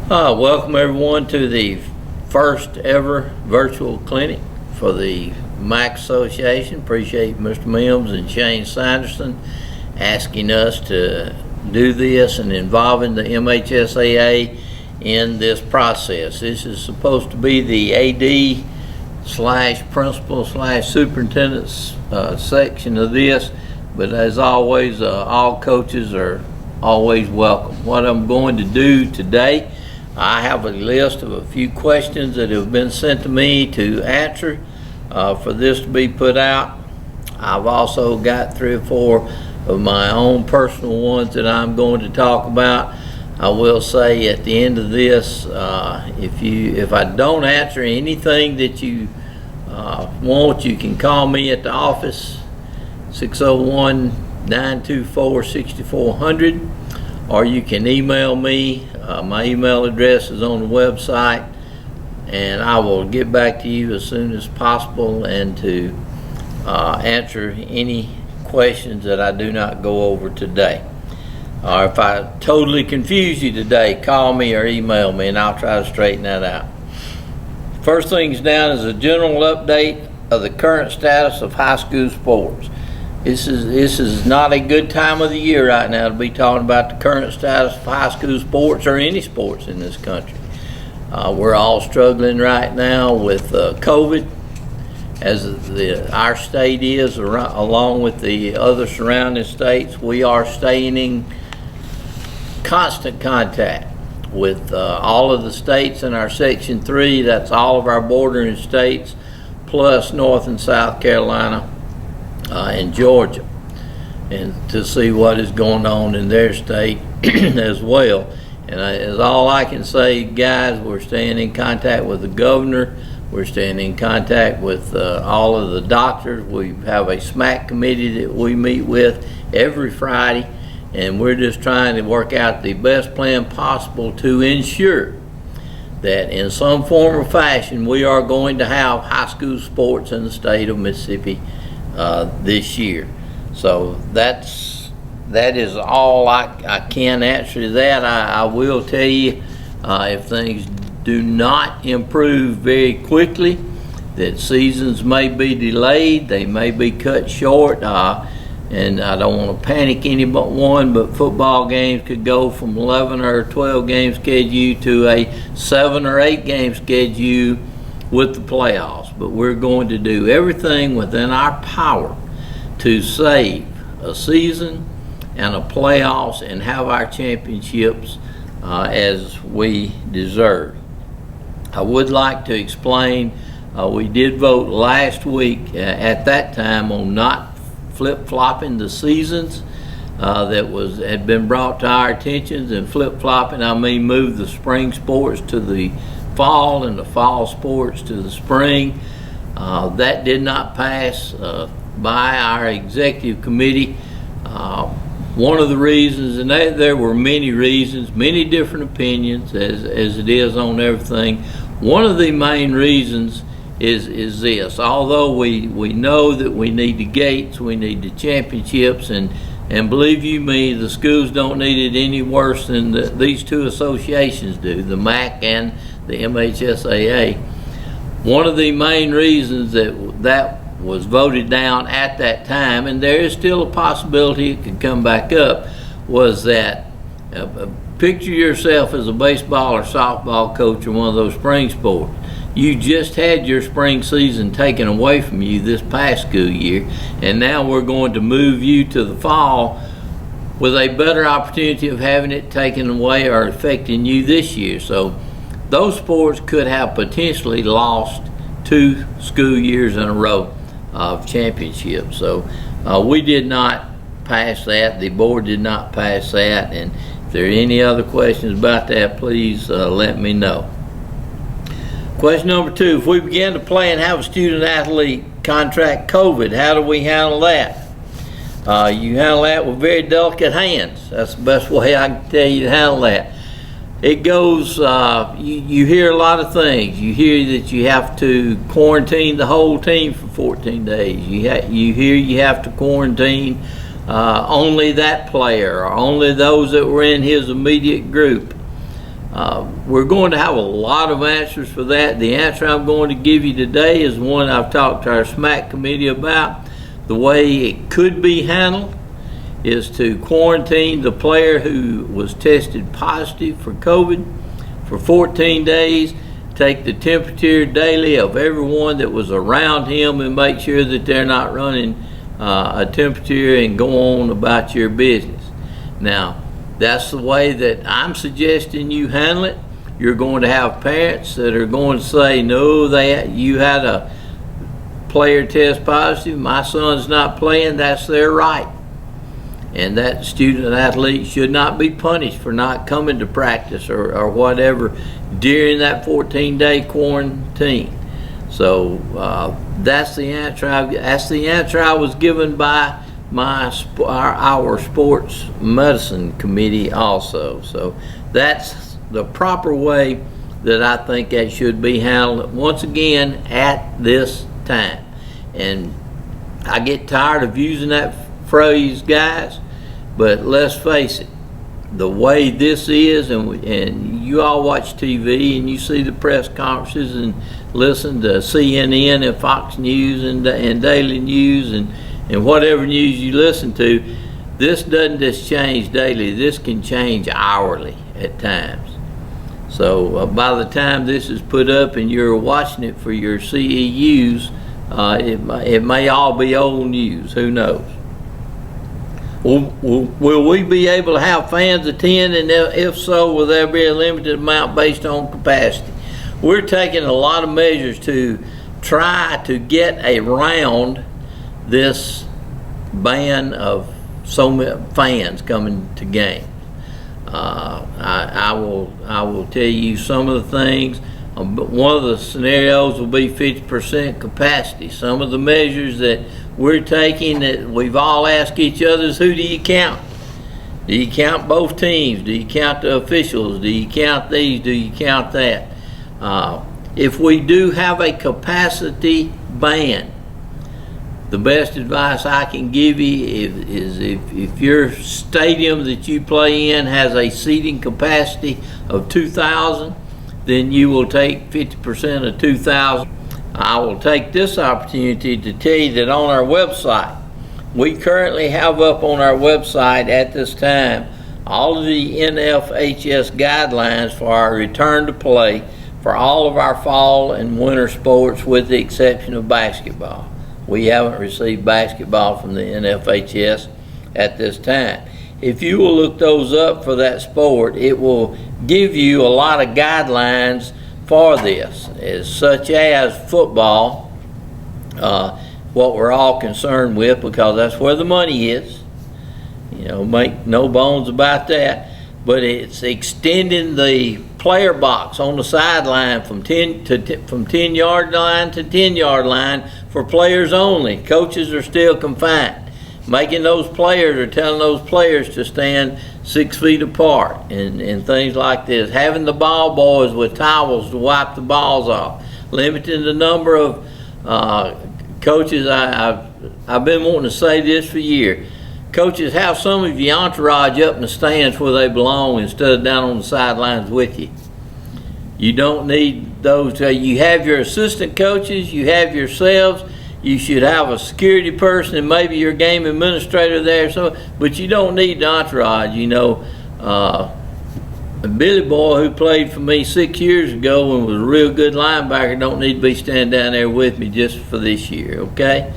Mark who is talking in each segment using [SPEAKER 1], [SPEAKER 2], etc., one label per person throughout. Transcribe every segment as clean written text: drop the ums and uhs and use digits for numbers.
[SPEAKER 1] Welcome everyone to the first ever virtual clinic for the MAC Association. Appreciate Mr. Mims and Shane Sanderson asking us to do this and involving the MHSAA in this process. This is supposed to be the AD slash principal slash superintendent's section of this, but as always, all coaches are always welcome. What I'm going to do today, I have a list of a few questions that have been sent to me to answer for this to be put out. I've also got 3 or 4 of my own personal ones that I'm going to talk about. I will say at the end of this, if I don't answer anything that you want, you can call me at the office, 601-924-6400, or you can email me. My email address is on the website, and I will get back to you as soon as possible and to answer any questions that I do not go over today. Or if I totally confuse you today, call me or email me and I'll try to straighten that out. First things down is a general update of the current status of high school sports. This is not a good time of the year right now to be talking about the current status of high school sports or any sports in this country. We're all struggling right now with COVID, as our state is, along with the other surrounding states. We are staying in constant contact with all of the states in our Section 3. That's all of our bordering states, plus North and South Carolina and Georgia, and to see what is going on in their state as well. And as all I can say, guys, we're staying in contact with the governor. We're staying in contact with all of the doctors. We have a SMAC committee that we meet with every Friday, and we're just trying to work out the best plan possible to ensure that in some form or fashion we are going to have high school sports in the state of Mississippi this year. So that is all I can answer to that. I will tell you, if things do not improve very quickly, that seasons may be delayed, they may be cut short, and I don't want to panic anyone, but football games could go from 11 or 12 game schedule to a 7 or 8 game schedule with the playoffs. But we're going to do everything within our power to save a season and a playoffs and have our championships as we deserve. I would like to explain, we did vote last week at that time on not flip-flopping the seasons that had been brought to our attention. And flip-flopping, I mean move the spring sports to the fall and the fall sports to the spring. That did not pass by our executive committee. One of the reasons, and there were many reasons, many different opinions, as it is on everything. One of the main reasons is this: although we know that we need the gates, we need the championships, and believe you me, the schools don't need it any worse than these 2 associations do, the MAC and the MHSAA. One of the main reasons that was voted down at that time, and there is still a possibility it could come back up, was that picture yourself as a baseball or softball coach or one of those spring sports. You just had your spring season taken away from you this past school year, and now we're going to move you to the fall with a better opportunity of having it taken away or affecting you this year. So those sports could have potentially lost 2 school years in a row of championships. So we did not pass that. The board did not pass that. And if there are any other questions about that, please let me know. Question number 2, if we begin to play and have a student athlete contract COVID, how do we handle that? You handle that with very delicate hands. That's the best way I can tell you to handle that. It goes, you hear a lot of things. You hear that you have to quarantine the whole team for 14 days. You hear you have to quarantine only that player or only those that were in his immediate group. We're going to have a lot of answers for that. The answer I'm going to give you today is one I've talked to our SMAC committee about. The way it could be handled is to quarantine the player who was tested positive for COVID for 14 days, take the temperature daily of everyone that was around him and make sure that they're not running a temperature, and go on about your business. Now, that's the way that I'm suggesting you handle it. You're going to have parents that are going to say, no, you had a player test positive, my son's not playing. That's their right. And that student athlete should not be punished for not coming to practice or whatever during that 14-day quarantine. So that's the answer. That's the answer I was given by our sports medicine committee also. So that's the proper way that I think that should be handled, once again, at this time. And I get tired of using that phrase, guys, but let's face it, the way this is, and you all watch TV and you see the press conferences and listen to CNN and Fox News and Daily News and whatever news you listen to, this doesn't just change daily. This can change hourly at times. So by the time this is put up and you're watching it for your CEUs, it may all be old news. Who knows? Will we be able to have fans attend, and if so, will there be a limited amount based on capacity? We're taking a lot of measures to try to get around this ban of so many fans coming to games. I will tell you some of the things. One of the scenarios will be 50% capacity. Some of the measures that we're taking that we've all asked each other is, who do you count? Do you count both teams? Do you count the officials? Do you count these? Do you count that? If we do have a capacity ban, the best advice I can give you is if your stadium that you play in has a seating capacity of 2,000, then you will take 50% of 2,000. I will take this opportunity to tell you that on our website, we currently have up on our website at this time all of the NFHS guidelines for our return to play for all of our fall and winter sports, with the exception of basketball. We haven't received basketball from the NFHS at this time. If you will look those up for that sport, it will give you a lot of guidelines for this, such as football, what we're all concerned with, because that's where the money is. Make no bones about that. But it's extending the player box on the sideline from 10-yard line to 10-yard line for players only. Coaches are still confined. Making those players, or telling those players to stand 6 feet apart and things like this. Having the ball boys with towels to wipe the balls off. Limiting the number of coaches. I've been wanting to say this for years. Coaches, have some of your entourage up in the stands where they belong instead of down on the sidelines with you. You don't need those. You have your assistant coaches, you have yourselves. You should have a security person and maybe your game administrator there. But you don't need the entourage. Billy Boy, who played for me 6 years ago and was a real good linebacker, don't need to be standing down there with me just for this year. Okay,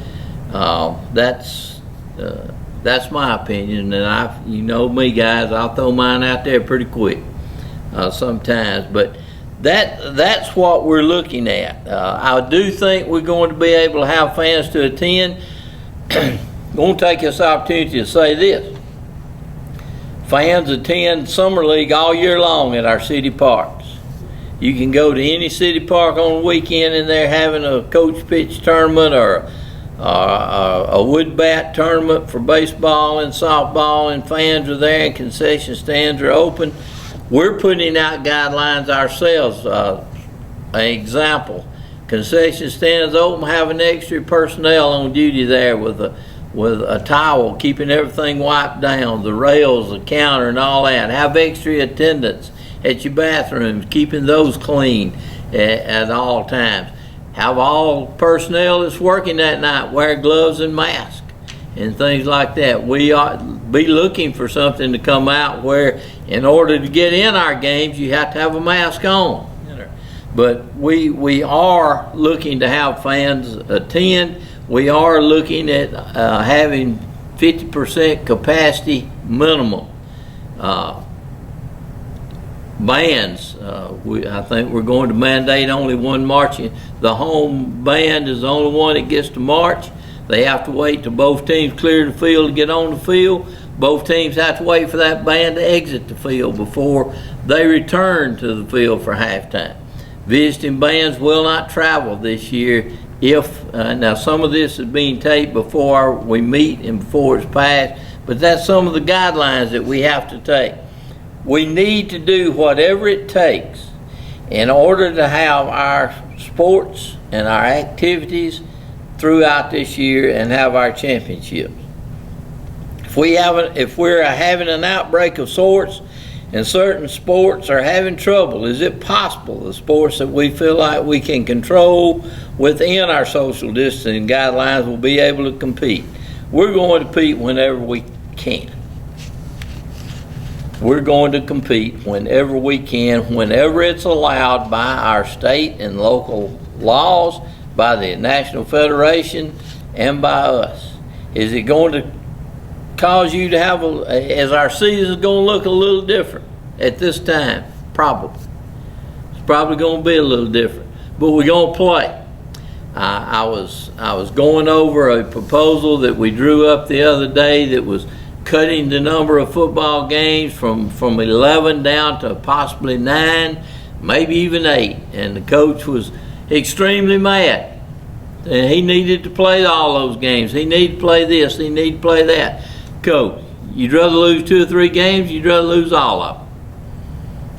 [SPEAKER 1] that's my opinion, and you know me, guys. I'll throw mine out there pretty quick sometimes, but. That's what we're looking at. I do think we're going to be able to have fans to attend. I'm going to take this opportunity to say this. Fans attend Summer League all year long at our city parks. You can go to any city park on the weekend and they're having a coach pitch tournament or a wood bat tournament for baseball and softball, and fans are there and concession stands are open. We're putting out guidelines ourselves. An example, concession stands open, having extra personnel on duty there with a towel, keeping everything wiped down, the rails, the counter, and all that. Have extra attendants at your bathrooms, keeping those clean at all times. Have all personnel that's working that night wear gloves and masks and things like that. We ought to be looking for something to come out where in order to get in our games, you have to have a mask on. But we are looking to have fans attend. We are looking at having 50% capacity minimum. Bands, I think we're going to mandate only one marching. The home band is the only one that gets to march. They have to wait till both teams clear the field to get on the field. Both teams have to wait for that band to exit the field before they return to the field for halftime. Visiting bands will not travel this year if, now some of this is being taped before we meet and before it's passed, but that's some of the guidelines that we have to take. We need to do whatever it takes in order to have our sports and our activities throughout this year and have our championships. If we're having an outbreak of sorts and certain sports are having trouble, is it possible the sports that we feel like we can control within our social distancing guidelines will be able to compete? We're going to compete whenever we can. We're going to compete whenever we can, whenever it's allowed by our state and local laws, by the National Federation, and by us. Is it going to cause you to have, as our season is going to look a little different at this time? Probably. It's probably going to be a little different, but we're going to play. I was going over a proposal that we drew up the other day that was cutting the number of football games from 11 down to possibly 9, maybe even 8. And the coach was extremely mad. And he needed to play all those games. He needed to play this, he needed to play that. Coach, you'd rather lose 2 or 3 games, you'd rather lose all of them.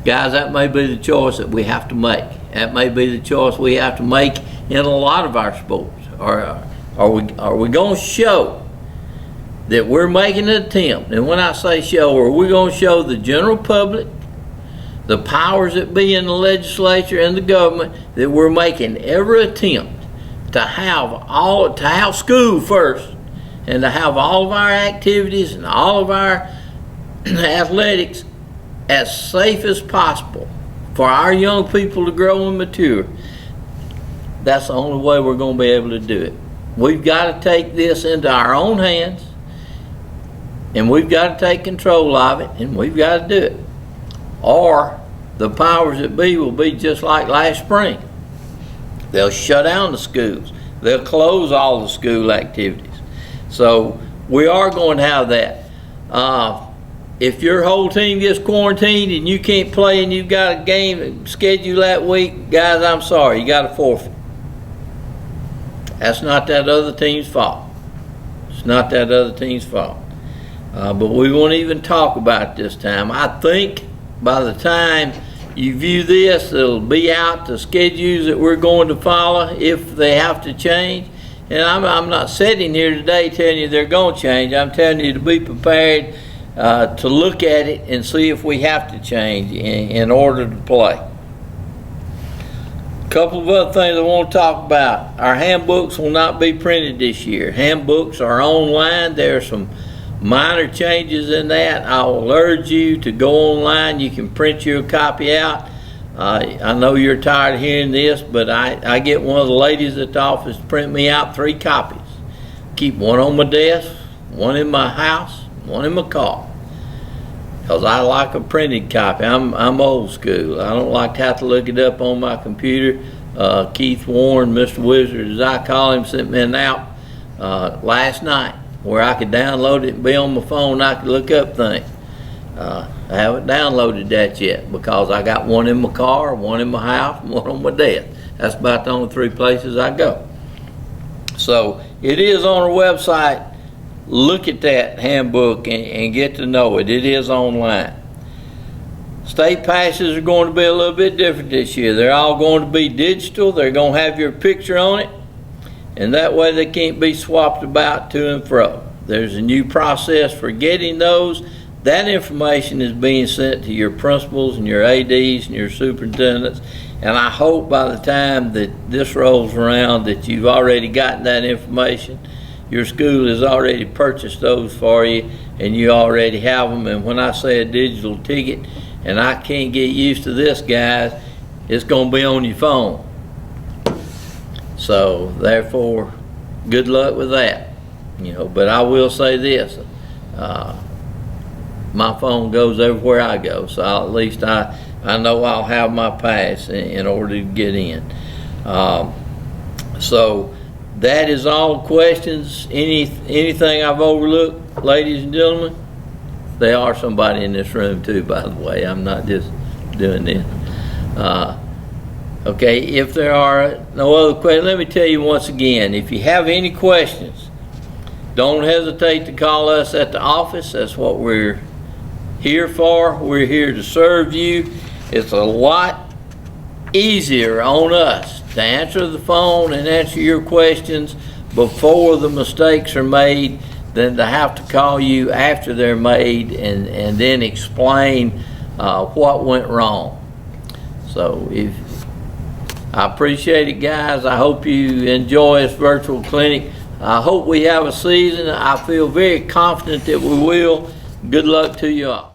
[SPEAKER 1] Guys, that may be the choice that we have to make. That may be the choice we have to make in a lot of our sports. Are we going to show that we're making an attempt? And when I say show, are we going to show the general public, the powers that be in the legislature and the government, that we're making every attempt to have school first, and to have all of our activities and all of our athletics as safe as possible for our young people to grow and mature? That's the only way we're going to be able to do it. We've got to take this into our own hands, and we've got to take control of it, and we've got to do it. Or the powers that be will be just like last spring. They'll shut down the schools. They'll close all the school activities. So we are going to have that. If your whole team gets quarantined and you can't play and you've got a game scheduled that week, guys, I'm sorry, you got to forfeit. That's not that other team's fault. It's not that other team's fault. But we won't even talk about it this time. I think by the time you view this, it'll be out the schedules that we're going to follow if they have to change. And I'm not sitting here today telling you they're going to change. I'm telling you to be prepared to look at it and see if we have to change in order to play. A couple of other things I want to talk about. Our handbooks will not be printed this year. Handbooks are online. There are some minor changes in that. I will urge you to go online. You can print your copy out. I know you're tired of hearing this, but I get one of the ladies at the office to print me out 3 copies. Keep one on my desk, one in my house, one in my car. Because I like a printed copy. I'm old school. I don't like to have to look it up on my computer. Keith Warren, Mr. Wizard, as I call him, sent me an app last night where I could download it and be on my phone. I could look up things. I haven't downloaded that yet because I got one in my car, one in my house, and one on my desk. That's about the only 3 places I go. So it is on our website. Look at that handbook and get to know it. It is online. State passes are going to be a little bit different this year. They're all going to be digital. They're going to have your picture on it, and that way they can't be swapped about to and fro. There's a new process for getting those. that information is being sent to your principals and your ADs and your superintendents, and I hope by the time that this rolls around that you've already gotten that information. Your school has already purchased those for you, and you already have them. And when I say a digital ticket, and I can't get used to this, guys, it's going to be on your phone. So therefore, good luck with that. But I will say this: my phone goes everywhere I go, so at least I know I'll have my pass in order to get in. So that is all questions. Anything I've overlooked, ladies and gentlemen? There are somebody in this room too, by the way. I'm not just doing this. Okay, if there are no other questions, let me tell you once again, if you have any questions, don't hesitate to call us at the office. That's what we're here for. We're here to serve you. It's a lot easier on us to answer the phone and answer your questions before the mistakes are made than to have to call you after they're made and then explain what went wrong. So I appreciate it, guys. I hope you enjoy this virtual clinic. I hope we have a season. I feel very confident that we will. Good luck to you all.